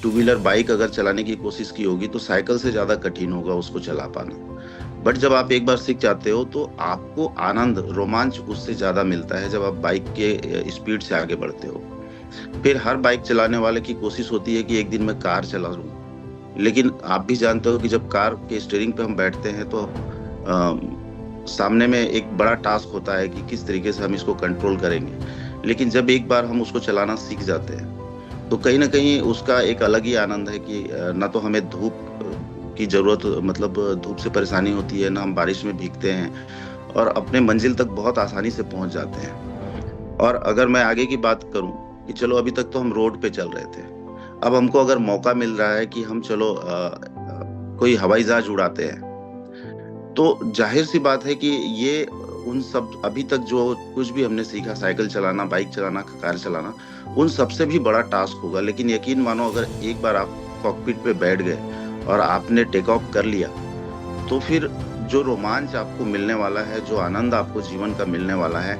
2 व्हीलर बाइक अगर चलाने की कोशिश की होगी तो साइकिल से ज्यादा कठिन होगा उसको चला पाना। बट जब आप एक बार सीख जाते हो तो आपको आनंद, रोमांच उससे ज्यादा मिलता है जब आप बाइक के स्पीड से आगे बढ़ते हो। फिर हर बाइक चलाने वाले की कोशिश होती है कि एक दिन मैं कार चला लूं, लेकिन आप भी जानते हो कि जब कार के स्टीयरिंग पे हम बैठते हैं तो सामने में एक बड़ा टास्क होता है कि किस तरीके से हम इसको कंट्रोल करेंगे। लेकिन जब एक बार हम उसको चलाना सीख जाते हैं तो कहीं ना कहीं उसका एक अलग ही आनंद है कि ना तो हमें धूप की जरूरत, मतलब धूप से परेशानी होती है, ना हम बारिश में भीगते हैं, और अपने मंजिल तक बहुत आसानी से पहुंच जाते हैं। और अगर मैं आगे की बात करूं कि चलो अभी तक तो हम रोड पे चल रहे थे, अब हमको अगर मौका मिल रहा है कि हम चलो कोई हवाई जहाज उड़ाते हैं, तो जाहिर सी बात है कि ये उन सब अभी तक जो कुछ भी हमने सीखा, साइकिल चलाना, बाइक चलाना, कार चलाना, उन सबसे भी बड़ा टास्क होगा। लेकिन यकीन मानो, अगर एक बार आप कॉकपिट पे बैठ गए और आपने टेक ऑफ कर लिया, तो फिर जो रोमांच आपको मिलने वाला है, जो आनंद आपको जीवन का मिलने वाला है,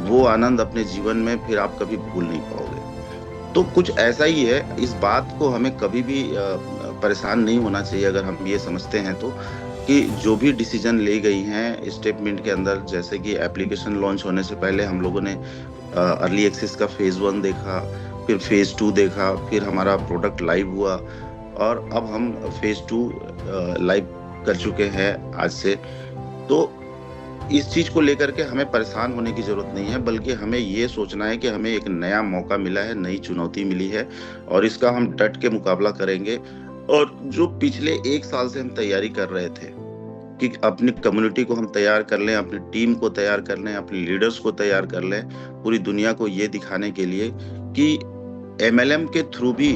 वो आनंद अपने जीवन में फिर आप कभी भूल नहीं पाओगे। तो कुछ ऐसा ही है, इस बात को हमें कभी भी परेशान नहीं होना चाहिए अगर हम ये समझते हैं तो, कि जो भी डिसीजन ले गई हैं स्टेटमेंट के अंदर, जैसे कि एप्लीकेशन लॉन्च होने से पहले हम लोगों ने अर्ली एक्सेस का फेज 1 देखा, फिर फेज 2 देखा, फिर हमारा प्रोडक्ट लाइव हुआ, और अब हम फेज 2 लाइव कर चुके हैं आज से। तो इस चीज को लेकर के हमें परेशान होने की जरूरत नहीं है, बल्कि हमें ये सोचना है कि हमें एक नया मौका मिला है, नई चुनौती मिली है, और इसका हम डट के मुकाबला करेंगे। और जो पिछले 1 साल से हम तैयारी कर रहे थे कि अपनी कम्युनिटी को हम तैयार कर लें, अपनी टीम को तैयार कर लें, अपने लीडर्स को तैयार कर लें, पूरी दुनिया को ये दिखाने के लिए कि MLM के थ्रू भी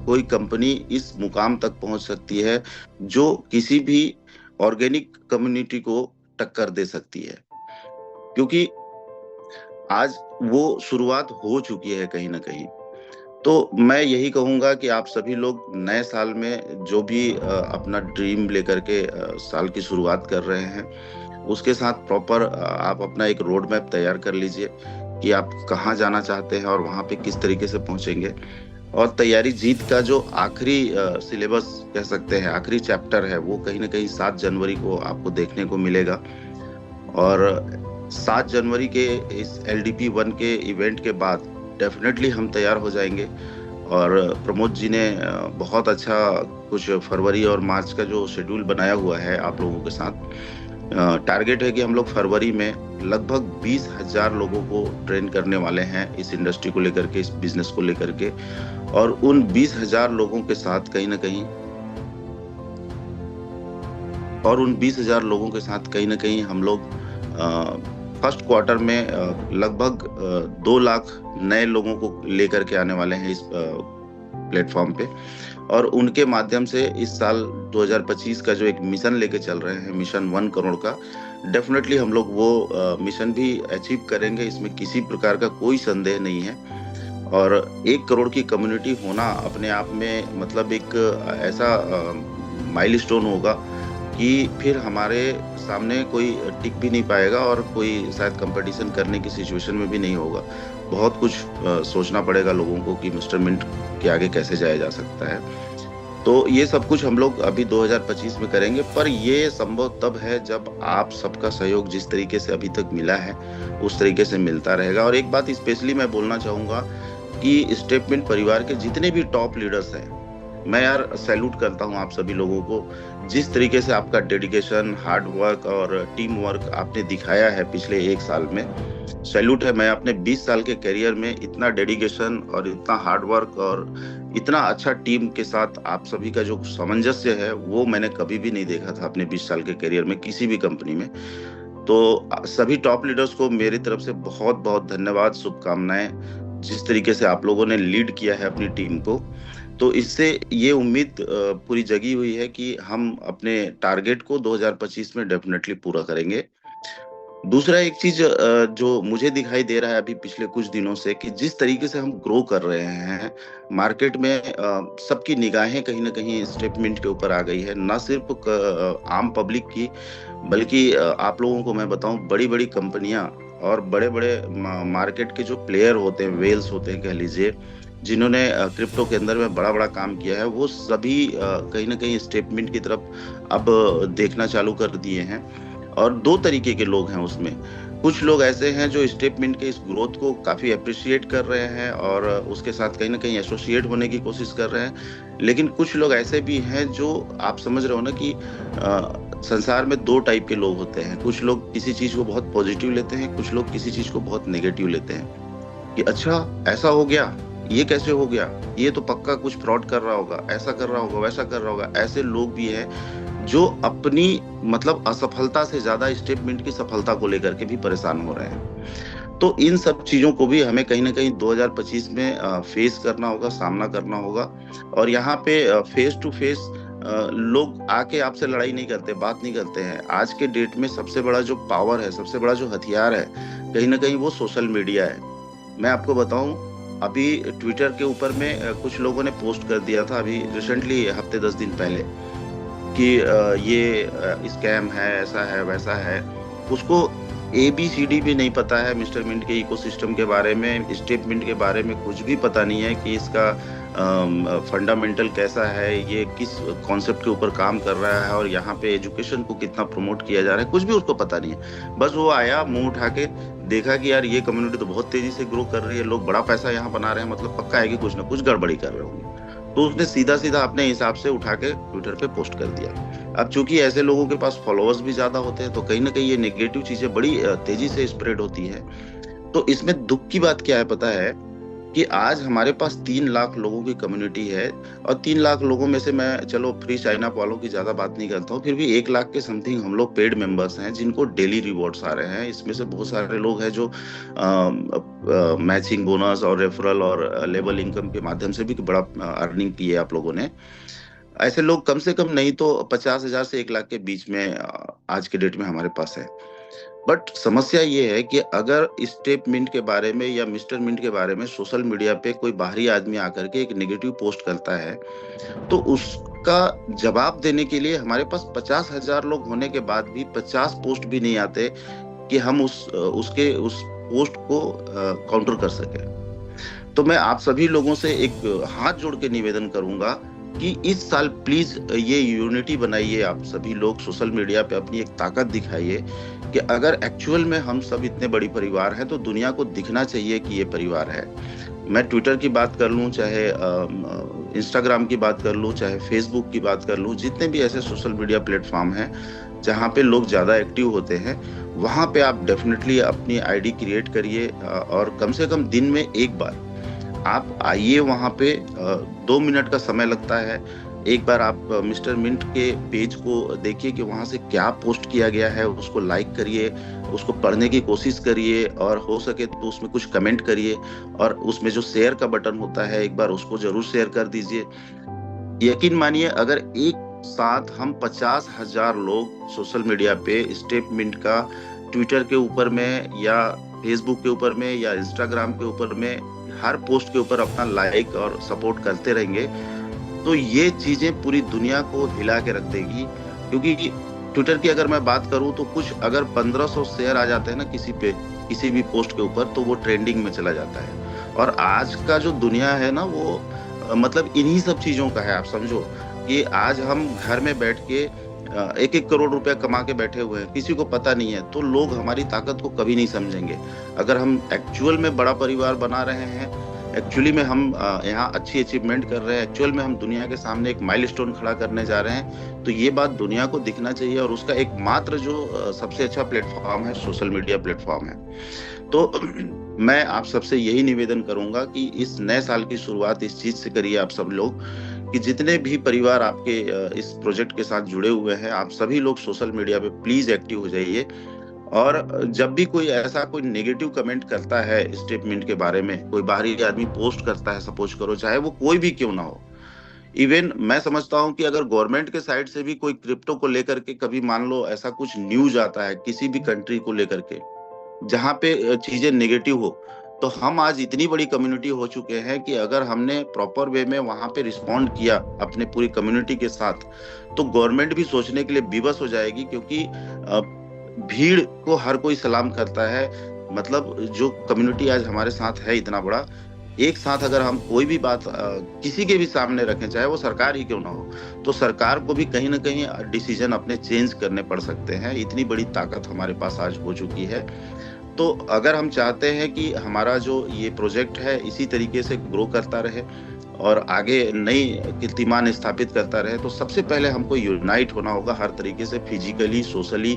कोई कंपनी इस मुकाम तक पहुंच सकती है जो किसी भी ऑर्गेनिक कम्युनिटी को टक्कर दे सकती है। क्योंकि आज वो शुरुआत हो चुकी है कहीं ना कहीं। तो मैं यही कहूंगा कि आप सभी लोग नए साल में जो भी अपना ड्रीम लेकर के साल की शुरुआत कर रहे हैं, उसके साथ प्रॉपर आप अपना एक रोड मैप तैयार कर लीजिए कि आप कहाँ जाना चाहते हैं और वहाँ पे किस तरीके से पहुंचेंगे। और तैयारी जीत का जो आखिरी सिलेबस कह सकते हैं, आखिरी चैप्टर है, वो कहीं ना कहीं 7 जनवरी को आपको देखने को मिलेगा। और 7 जनवरी के इस LDP 1 के इवेंट के बाद डेफिनेटली हम तैयार हो जाएंगे। और प्रमोद जी ने बहुत अच्छा कुछ फरवरी और मार्च का जो शेड्यूल बनाया हुआ है आप लोगों के साथ। टारगेट है कि हम लोग फरवरी में लगभग 20,000 लोगों को ट्रेन करने वाले हैं इस इंडस्ट्री को लेकर के, इस बिजनेस को लेकर के। और उन 20,000 लोगों के साथ कहीं ना कहीं हम लोग फर्स्ट क्वार्टर में लगभग 2 लाख नए लोगों को लेकर के आने वाले हैं इस प्लेटफॉर्म पे। और उनके माध्यम से इस साल 2025 का जो एक मिशन लेके चल रहे हैं, मिशन 1 करोड़ का, डेफिनेटली हम लोग वो मिशन भी अचीव करेंगे, इसमें किसी प्रकार का कोई संदेह नहीं है। और 1 करोड़ की कम्युनिटी होना अपने आप में मतलब एक ऐसा माइलस्टोन होगा कि फिर हमारे सामने कोई टिक भी नहीं पाएगा और कोई शायद कंपटीशन करने की सिचुएशन में भी नहीं होगा। बहुत कुछ सोचना पड़ेगा लोगों को कि मिस्टर मिंट के आगे कैसे जाया जा सकता है। तो ये सब कुछ हम लोग अभी 2025 में करेंगे, पर ये संभव तब है जब आप सबका सहयोग जिस तरीके से अभी तक मिला है उस तरीके से मिलता रहेगा। और एक बात स्पेशली मैं बोलना चाहूँगा कि स्टेटमेंट परिवार के जितने भी टॉप लीडर्स हैं, मैं यार सैल्यूट करता हूं आप सभी लोगों को। जिस तरीके से आपका डेडिकेशन, हार्ड वर्क और टीम वर्क आपने दिखाया है पिछले 1 साल में, सैल्यूट है। मैं अपने 20 साल के करियर में इतना डेडिकेशन और इतना हार्ड वर्क और इतना अच्छा टीम के साथ आप सभी का जो सामंजस्य है वो मैंने कभी भी नहीं देखा था अपने 20 साल के करियर में किसी भी कंपनी में। तो सभी टॉप लीडर्स को मेरी तरफ से बहुत बहुत धन्यवाद, शुभकामनाएं। जिस तरीके से आप लोगों ने लीड किया है अपनी टीम को, तो इससे ये उम्मीद पूरी जगी हुई है कि हम अपने टारगेट को 2025 में डेफिनेटली पूरा करेंगे। दूसरा एक चीज जो मुझे दिखाई दे रहा है अभी पिछले कुछ दिनों से, कि जिस तरीके से हम ग्रो कर रहे हैं मार्केट में, सबकी निगाहें कहीं ना कहीं स्टेटमेंट के ऊपर आ गई है। ना सिर्फ आम पब्लिक की, बल्कि आप लोगों को मैं बताऊं, बड़ी बड़ी कंपनियां और बड़े बड़े मार्केट के जो प्लेयर होते हैं, वेल्स होते हैं कह लीजिए, जिन्होंने क्रिप्टो के अंदर में बड़ा बड़ा काम किया है, वो सभी कहीं ना कहीं स्टेटमेंट की तरफ अब देखना चालू कर दिए हैं। और 2 तरीके के लोग हैं उसमें। कुछ लोग ऐसे हैं जो स्टेटमेंट के इस ग्रोथ को काफी अप्रिशिएट कर रहे हैं और उसके साथ कहीं ना कहीं एसोसिएट होने की कोशिश कर रहे हैं। लेकिन कुछ लोग ऐसे भी हैं जो आप समझ रहे हो ना कि संसार में 2 टाइप के लोग होते हैं। कुछ लोग किसी चीज को बहुत पॉजिटिव लेते हैं, कुछ लोग किसी चीज को बहुत नेगेटिव लेते हैं कि अच्छा ऐसा हो गया, ये कैसे हो गया, ये तो पक्का कुछ फ्रॉड कर रहा होगा, ऐसा कर रहा होगा, वैसा कर रहा होगा। ऐसे लोग भी हैं जो अपनी मतलब असफलता से ज्यादा स्टेटमेंट की सफलता को लेकर के भी परेशान हो रहे हैं। तो इन सब चीजों को भी हमें कहीं ना कहीं 2025 में फेस करना होगा, सामना करना होगा। और यहाँ पे फेस टू फेस लोग आके आपसे लड़ाई नहीं करते, बात नहीं करते हैं। आज के डेट में सबसे बड़ा जो पावर है, सबसे बड़ा जो हथियार है, कहीं ना कहीं वो सोशल मीडिया है। मैं आपको बताऊं, अभी ट्विटर के ऊपर में कुछ लोगों ने पोस्ट कर दिया था अभी रिसेंटली, हफ्ते 10 दिन पहले, कि ये स्कैम है, ऐसा है, वैसा है। उसको ABCD भी नहीं पता है मिस्टर मिंट के इकोसिस्टम के बारे में, स्टेटमेंट के बारे में कुछ भी पता नहीं है कि इसका फंडामेंटल कैसा है, ये किस कॉन्सेप्ट के ऊपर काम कर रहा है और यहाँ पे एजुकेशन को कितना प्रमोट किया जा रहा है, कुछ भी उसको पता नहीं है। बस वो आया, मुंह उठा के देखा कि यार ये कम्युनिटी तो बहुत तेजी से ग्रो कर रही है, लोग बड़ा पैसा यहाँ बना रहे हैं, मतलब पक्का है कि कुछ ना कुछ गड़बड़ी कर रहे होंगे। तो उसने सीधा सीधा अपने हिसाब से उठा के ट्विटर पे पोस्ट कर दिया। अब चूंकि ऐसे लोगों के पास फॉलोअर्स भी ज्यादा होते हैं, तो कहीं ना कहीं ये नेगेटिव चीजें बड़ी तेजी से स्प्रेड होती है। तो इसमें दुख की बात क्या है पता है, कि आज हमारे पास 3 लाख लोगों की कम्युनिटी है, और 3 लाख लोगों में से मैं चलो फ्री साइन अप वालों की ज्यादा बात नहीं करता हूँ, फिर भी 1 लाख के समथिंग हम लोग पेड मेंबर्स हैं जिनको डेली रिवॉर्ड्स आ रहे हैं। इसमें से बहुत सारे लोग हैं जो मैचिंग बोनस और रेफरल और लेबल इनकम के माध्यम से भी बड़ा अर्निंग की है आप लोगों ने। ऐसे लोग कम से कम नहीं तो 50,000 से 1 लाख के बीच में आज के डेट में हमारे पास है। बट समस्या ये है कि अगर स्टेप मिंट के बारे में या मिस्टर मिंट के बारे में सोशल मीडिया पे कोई बाहरी आदमी आकर के एक नेगेटिव पोस्ट करता है, तो उसका जवाब देने के लिए हमारे पास 50,000 लोग होने के बाद भी 50 पोस्ट भी नहीं आते कि हम उस पोस्ट को काउंटर कर सके। तो मैं आप सभी लोगों से एक हाथ जोड़ के निवेदन करूंगा कि इस साल प्लीज ये यूनिटी बनाइए, आप सभी लोग सोशल मीडिया पे अपनी एक ताकत दिखाइए कि अगर एक्चुअल में हम सब इतने बड़ी परिवार हैं तो दुनिया को दिखना चाहिए कि ये परिवार है। मैं ट्विटर की बात कर लूं, चाहे इंस्टाग्राम की बात कर लूं, चाहे फेसबुक की बात कर लूं, जितने भी ऐसे सोशल मीडिया प्लेटफॉर्म हैं जहाँ पे लोग ज्यादा एक्टिव होते हैं, वहां पे आप डेफिनेटली अपनी आईडी क्रिएट करिए और कम से कम दिन में एक बार आप आइए वहां पे। 2 मिनट का समय लगता है। एक बार आप मिस्टर मिंट के पेज को देखिए कि वहां से क्या पोस्ट किया गया है, उसको लाइक करिए, उसको पढ़ने की कोशिश करिए और हो सके तो उसमें कुछ कमेंट करिए और उसमें जो शेयर का बटन होता है एक बार उसको जरूर शेयर कर दीजिए। यकीन मानिए, अगर एक साथ हम 50,000 लोग सोशल मीडिया पे स्टेप मिंट का ट्विटर के ऊपर में या फेसबुक के ऊपर में या इंस्टाग्राम के ऊपर में हर पोस्ट के ऊपर अपना लाइक और सपोर्ट करते रहेंगे, तो ये चीजें पूरी दुनिया को हिला के रख देगी। क्योंकि ट्विटर की अगर मैं बात करूं तो कुछ अगर 1500 शेयर आ जाते हैं ना किसी भी पोस्ट के ऊपर, तो वो ट्रेंडिंग में चला जाता है। और आज का जो दुनिया है ना, वो मतलब इन्हीं सब चीजों का है। आप समझो कि आज हम घर में बैठ के 1-1 करोड़ रुपया कमा के बैठे हुए हैं, किसी को पता नहीं है, तो लोग हमारी ताकत को कभी नहीं समझेंगे। अगर हम एक्चुअल में बड़ा परिवार बना रहे हैं, एक्चुअली में हम यहाँ अच्छी अचीवमेंट कर रहे हैं, एक्चुअल में हम दुनिया के सामने एक माइलस्टोन खड़ा करने जा रहे हैं, तो ये बात दुनिया को दिखना चाहिए। और उसका एकमात्र जो सबसे अच्छा प्लेटफॉर्म है, सोशल मीडिया प्लेटफॉर्म है। तो मैं आप सबसे यही निवेदन करूंगा कि इस नए साल की शुरुआत इस चीज से करिए आप सब लोग, कि जितने भी परिवार आपके इस प्रोजेक्ट के साथ जुड़े हुए हैं, आप सभी लोग सोशल मीडिया पे प्लीज एक्टिव हो जाइए। और जब भी कोई ऐसा कोई नेगेटिव कमेंट करता है स्टेटमेंट के बारे में, कोई बाहरी आदमी पोस्ट करता है, सपोज करो चाहे वो कोई भी क्यों ना हो, इवन मैं समझता हूं कि अगर गवर्नमेंट के साइड से भी कोई क्रिप्टो को लेकर के कभी मान लो ऐसा कुछ न्यूज आता है किसी भी कंट्री को लेकर के जहां पे चीजें नेगेटिव हो, तो हम आज इतनी बड़ी कम्युनिटी हो चुके हैं कि अगर हमने प्रॉपर वे में वहां पे रिस्पॉन्ड किया अपने पूरी कम्युनिटी के साथ, तो गवर्नमेंट भी सोचने के लिए विवश हो जाएगी। क्योंकि भीड़ को हर कोई सलाम करता है। मतलब जो कम्युनिटी आज हमारे साथ है इतना बड़ा, एक साथ अगर हम कोई भी बात किसी के भी सामने रखें, चाहे वो सरकार ही क्यों ना हो, तो सरकार को भी कहीं ना कहीं डिसीजन अपने चेंज करने पड़ सकते हैं। इतनी बड़ी ताकत हमारे पास आज हो चुकी है। तो अगर हम चाहते हैं कि हमारा जो ये प्रोजेक्ट है इसी तरीके से ग्रो करता रहे और आगे नई कीर्तिमान स्थापित करता रहे, तो सबसे पहले हमको यूनाइट होना होगा हर तरीके से, फिजिकली, सोशली,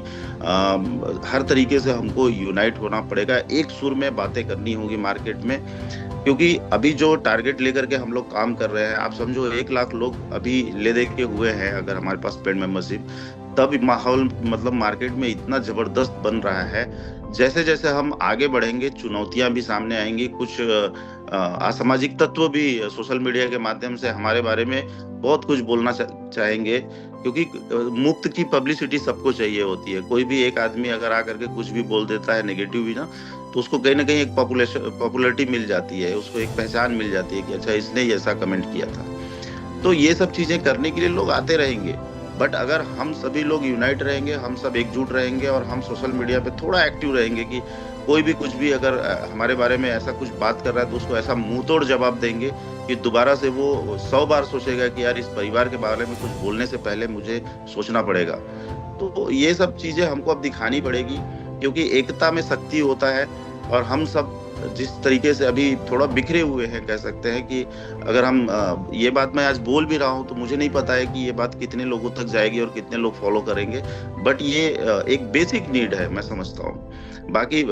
हर तरीके से हमको यूनाइट होना पड़ेगा। एक सुर में बातें करनी होगी मार्केट में। क्योंकि अभी जो टारगेट लेकर के हम लोग काम कर रहे हैं, आप समझो 1 लाख लोग अभी ले दे के हुए हैं अगर हमारे पास पेड मेंबरशिप, तब माहौल मतलब मार्केट में इतना जबरदस्त बन रहा है। जैसे जैसे हम आगे बढ़ेंगे, चुनौतियां भी सामने आएंगी, कुछ असामाजिक तत्व भी सोशल मीडिया के माध्यम से हमारे बारे में बहुत कुछ बोलना चाहेंगे। क्योंकि मुफ्त की पब्लिसिटी सबको चाहिए होती है। कोई भी एक आदमी अगर आकर के कुछ भी बोल देता है नेगेटिव भी ना, तो उसको कहीं ना कहीं एक पॉपुलैरिटी मिल जाती है, उसको एक पहचान मिल जाती है कि अच्छा इसने ही ऐसा कमेंट किया था। तो ये सब चीजें करने के लिए लोग आते रहेंगे। बट अगर हम सभी लोग यूनाइट रहेंगे, हम सब एकजुट रहेंगे और हम सोशल मीडिया पे थोड़ा एक्टिव रहेंगे कि कोई भी कुछ भी अगर हमारे बारे में ऐसा कुछ बात कर रहा है तो उसको ऐसा मुंह तोड़ जवाब देंगे कि दोबारा से वो 100 बार सोचेगा कि यार इस परिवार के बारे में कुछ बोलने से पहले मुझे सोचना पड़ेगा। तो ये सब चीजें हमको अब दिखानी पड़ेगी, क्योंकि एकता में शक्ति होता है। और हम सब जिस तरीके से अभी थोड़ा बिखरे हुए हैं, कह सकते हैं कि अगर हम ये बात मैं आज बोल भी रहा हूं तो मुझे नहीं पता है कि ये बात कितने लोगों तक जाएगी और कितने लोग फॉलो करेंगे, बट ये एक बेसिक नीड है, मैं समझता हूं। बाकी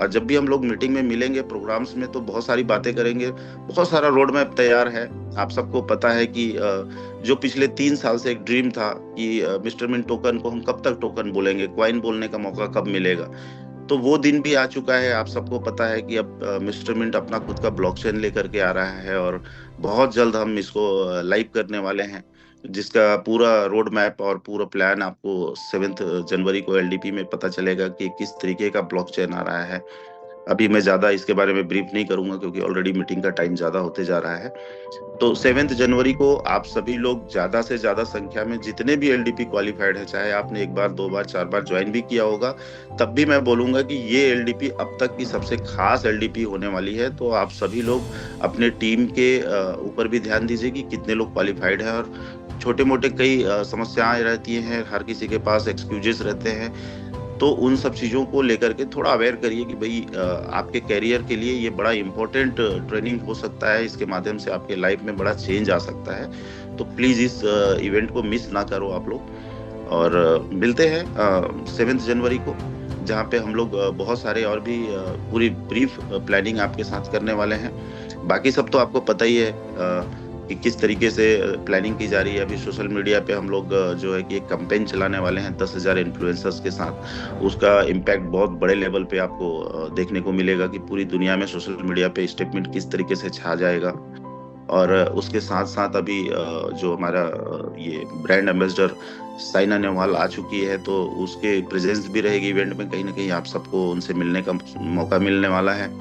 जब भी हम लोग मीटिंग में मिलेंगे, प्रोग्राम्स में, तो बहुत सारी बातें करेंगे, बहुत सारा रोड मैप तैयार है। आप सबको पता है कि जो पिछले 3 साल से एक ड्रीम था कि मिस्टर मिंट टोकन को हम कब तक टोकन बोलेंगे, क्वाइन बोलने का मौका कब मिलेगा, तो वो दिन भी आ चुका है। आप सबको पता है कि अब मिस्टर मिंट अपना खुद का ब्लॉकचेन लेकर के आ रहा है और बहुत जल्द हम इसको लाइव करने वाले हैं। जिसका पूरा रोड मैप और पूरा प्लान आपको 7 जनवरी को एलडीपी में पता चलेगा कि किस तरीके का ब्लॉकचेन आ रहा है। अभी मैं ज़्यादा इसके बारे में ब्रीफ नहीं करूंगा क्योंकि ऑलरेडी मीटिंग का टाइम ज़्यादा होते जा रहा है। तो 7 जनवरी को आप सभी लोग ज़्यादा से ज़्यादा संख्या में जितने भी एलडीपी क्वालिफाइड है, चाहे आपने 1 बार 2 बार 4 बार ज्वाइन भी किया होगा, तब भी मैं बोलूँगा कि ये एलडीपी अब तक की सबसे खास एलडीपी होने वाली है। तो आप सभी लोग अपने टीम के ऊपर भी ध्यान दीजिए कि कितने लोग क्वालिफाइड हैं। और छोटे मोटे कई समस्याएं रहती हैं, हर किसी के पास एक्सक्यूजेस रहते हैं, तो उन सब चीज़ों को लेकर के थोड़ा अवेयर करिए कि भाई आपके कैरियर के लिए ये बड़ा इम्पोर्टेंट ट्रेनिंग हो सकता है। इसके माध्यम से आपके लाइफ में बड़ा चेंज आ सकता है। तो प्लीज़ इस इवेंट को मिस ना करो आप लोग। और मिलते हैं 7 जनवरी को, जहाँ पे हम लोग बहुत सारे और भी पूरी ब्रीफ प्लानिंग आपके साथ करने वाले हैं। बाकी सब तो आपको पता ही है कि किस तरीके से प्लानिंग की जा रही है। अभी सोशल मीडिया पे हम लोग जो है कि एक कैंपेन चलाने वाले हैं 10,000 इन्फ्लुएंसर्स के साथ। उसका इम्पैक्ट बहुत बड़े लेवल पे आपको देखने को मिलेगा कि पूरी दुनिया में सोशल मीडिया पे स्टेटमेंट किस तरीके से छा जाएगा। और उसके साथ साथ अभी जो हमारा ये ब्रांड एम्बेसडर साइना नेहवाल आ चुकी है, तो उसके प्रेजेंस भी रहेगी इवेंट में। कहीं ना कहीं आप सबको उनसे मिलने का मौका मिलने वाला है।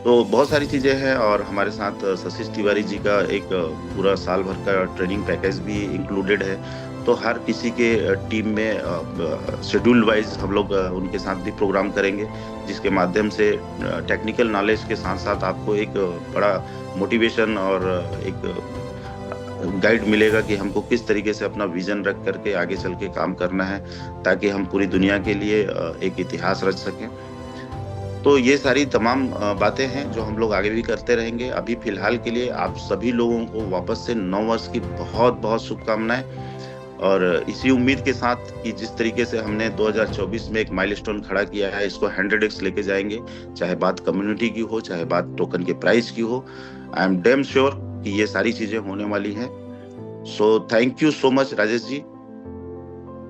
तो बहुत सारी चीज़ें हैं। और हमारे साथ शशिश तिवारी जी का एक पूरा साल भर का ट्रेनिंग पैकेज भी इंक्लूडेड है। तो हर किसी के टीम में शेड्यूल वाइज हम लोग उनके साथ भी प्रोग्राम करेंगे, जिसके माध्यम से टेक्निकल नॉलेज के साथ साथ आपको एक बड़ा मोटिवेशन और एक गाइड मिलेगा कि हमको किस तरीके से अपना विजन रख करके आगे चल के काम करना है, ताकि हम पूरी दुनिया के लिए एक इतिहास रच सकें। तो ये सारी तमाम बातें हैं जो हम लोग आगे भी करते रहेंगे। अभी फिलहाल के लिए आप सभी लोगों को वापस से नव वर्ष की बहुत बहुत शुभकामनाएं। और इसी उम्मीद के साथ कि जिस तरीके से हमने 2024 में एक माइलस्टोन खड़ा किया है, इसको 100x लेके जाएंगे। चाहे बात कम्युनिटी की हो, चाहे बात टोकन के प्राइस की हो, आई एम डैम श्योर कि ये सारी चीजें होने वाली हैं। So thank you so much Rajesh ji,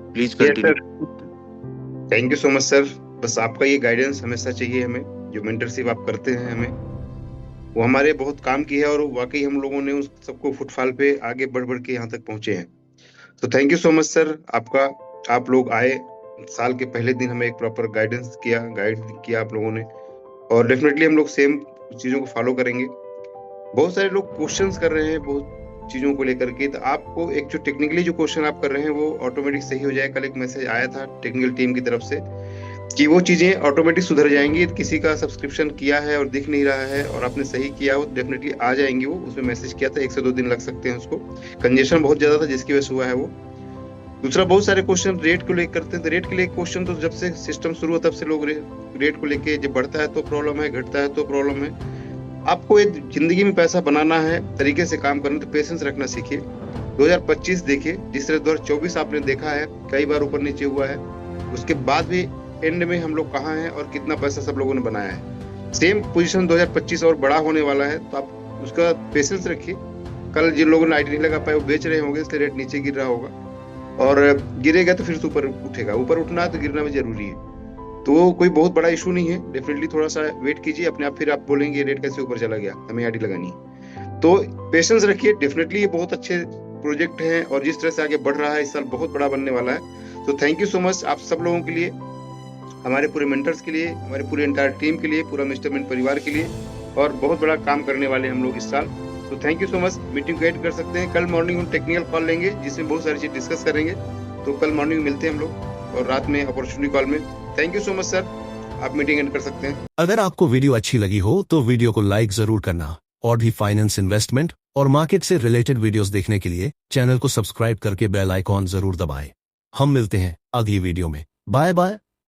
please continue. Thank you so much sir. बस आपका ये गाइडेंस हमेशा चाहिए हमें। जो मेंटरशिप आप करते हैं हमें, वो हमारे बहुत काम की है। और वाकई हम लोगों ने उस सबको फुटफॉल पे आगे बढ़ बढ़ के यहाँ तक पहुंचे हैं। तो thank you so much sir आपका। आप लोग आए, साल के पहले दिन हमें एक प्रॉपर गाइडेंस किया, गाइड किया आप लोगों ने। और डेफिनेटली हम लोग सेम चीज़ों को फॉलो करेंगे। बहुत सारे लोग क्वेश्चंस कर रहे हैं बहुत चीज़ों को लेकर के, तो आपको एक जो टेक्निकली जो क्वेश्चन आप कर रहे हैं वो ऑटोमेटिक सही हो जाए। कल एक मैसेज आया था टेक्निकल टीम की तरफ से कि वो चीजें ऑटोमेटिक सुधर जाएंगी। किसी का सब्सक्रिप्शन किया है और दिख नहीं रहा है और आपने सही किया हो, डेफिनेटली आ जाएंगी। वो उसमें मैसेज किया था 1 से 2 दिन लग सकते हैं उसको। कंजेशन बहुत ज्यादा था जिसकी वजह से हुआ है वो। दूसरा, बहुत सारे क्वेश्चन रेट को लेकर करते हैं। तो रेट के लिए क्वेश्चन तो जब से सिस्टम शुरू हुआ तब से लोग रेट को लेके, जब बढ़ता है तो प्रॉब्लम है, घटता है तो प्रॉब्लम है। आपको एक जिंदगी में पैसा बनाना है, तरीके से काम करना, तो पेशेंस रखना सीखिए। 2025 देखिए, जिस तरह 2024 आपने देखा है कई बार ऊपर नीचे हुआ है, उसके बाद भी एंड में हम लोग कहाँ हैं और कितना पैसा सब लोगों ने बनाया है। सेम पोजीशन 2025 और बड़ा होने वाला है, तो आप उसका पेशेंस रखिए। कल जिन लोगों ने आईडी नहीं लगा पाए वो बेच रहे होंगे, इसलिए रेट नीचे गिर रहा होगा, और गिरेगा तो फिर से ऊपर उठेगा। ऊपर उठना है तो गिरना भी जरूरी है। तो कोई बहुत बड़ा इशू नहीं है। डेफिनेटली थोड़ा सा वेट कीजिए, अपने आप फिर आप बोलेंगे रेट कैसे ऊपर चला गया, हमें आईडी लगानी है। तो पेशेंस रखिए। डेफिनेटली ये बहुत अच्छे प्रोजेक्ट हैं और जिस तरह से आगे बढ़ रहा है इस साल बहुत बड़ा बनने वाला है। तो थैंक यू सो मच आप सब लोगों के लिए, हमारे पूरे मेंटर्स के लिए, हमारे पूरे एंटायर टीम के लिए, पूरा मिस्टर मिंट परिवार के लिए। और बहुत बड़ा काम करने वाले हम लोग इस साल। तो thank you so much. Meeting को एड कर सकते हैं। कल मॉर्निंग हम टेक्निकल कॉल लेंगे जिसमें बहुत सारी चीज डिस्कस करेंगे। तो कल मॉर्निंग मिलते हैं हम लोग, और रात में अपॉर्चुनिटी कॉल में। Thank you so much sir, आप मीटिंग एंड कर सकते हैं। अगर आपको वीडियो अच्छी लगी हो तो वीडियो को लाइक जरूर करना, और भी फाइनेंस, इन्वेस्टमेंट और मार्केट से रिलेटेड वीडियोस देखने के लिए चैनल को सब्सक्राइब करके बेल आइकॉन जरूर दबाएं। हम मिलते हैं अगली वीडियो में। Bye bye.